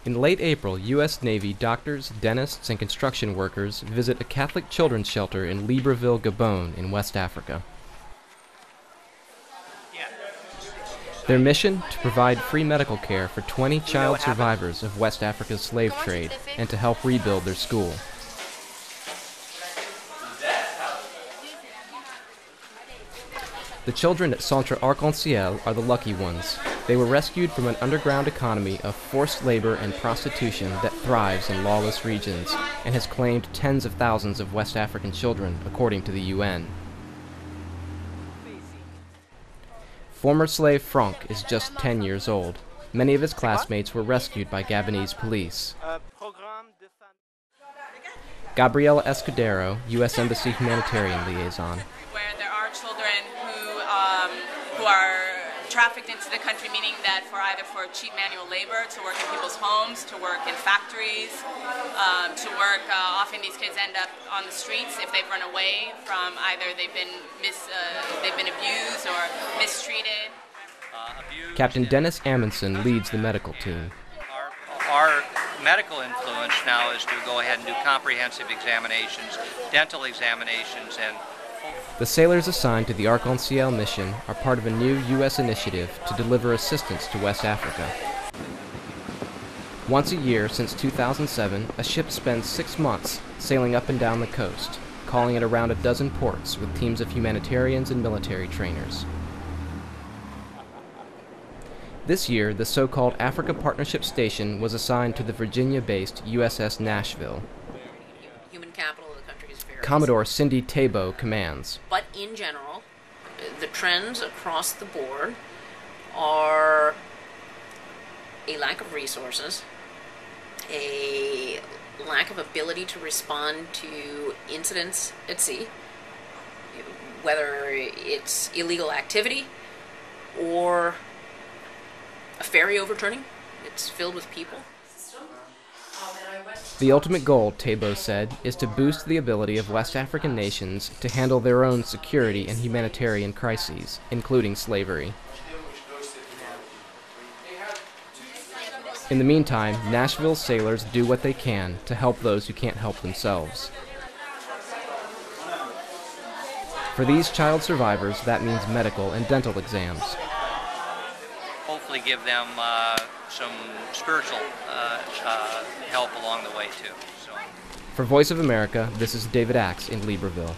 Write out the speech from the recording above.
In late April, U.S. Navy doctors, dentists, and construction workers visit a Catholic children's shelter in Libreville, Gabon, in West Africa. Their mission? To provide free medical care for 20 child survivors of West Africa's slave trade and to help rebuild their school. The children at Centre Arc-en-Ciel are the lucky ones. They were rescued from an underground economy of forced labor and prostitution that thrives in lawless regions and has claimed tens of thousands of West African children, according to the UN. Former slave Franck is just 10 years old. Many of his classmates were rescued by Gabonese police. Gabriela Escudero, U.S. Embassy humanitarian liaison. Where there are children who are trafficked into the country, meaning that either for cheap manual labor, to work in people's homes, to work in factories, to work, often these kids end up on the streets if they've run away from either they've been abused or mistreated. Captain Dennis Amundsen leads the medical team. Our medical influence now is to go ahead and do comprehensive examinations, dental examinations, and the sailors assigned to the Arc-en-Ciel mission are part of a new U.S. initiative to deliver assistance to West Africa. Once a year since 2007, a ship spends 6 months sailing up and down the coast, calling at around a dozen ports with teams of humanitarians and military trainers. This year, the so-called Africa Partnership Station was assigned to the Virginia-based USS Nashville. Human capital of the country is very Commodore Cindy Tabo commands. But in general, the trends across the board are a lack of resources, a lack of ability to respond to incidents at sea, whether it's illegal activity or a ferry overturning. It's filled with people. The ultimate goal, Tabo said, is to boost the ability of West African nations to handle their own security and humanitarian crises, including slavery. In the meantime, Nashville's sailors do what they can to help those who can't help themselves. For these child survivors, that means medical and dental exams. hopefully give them some spiritual help along the way too. So. For Voice of America, this is David Axe in Libreville.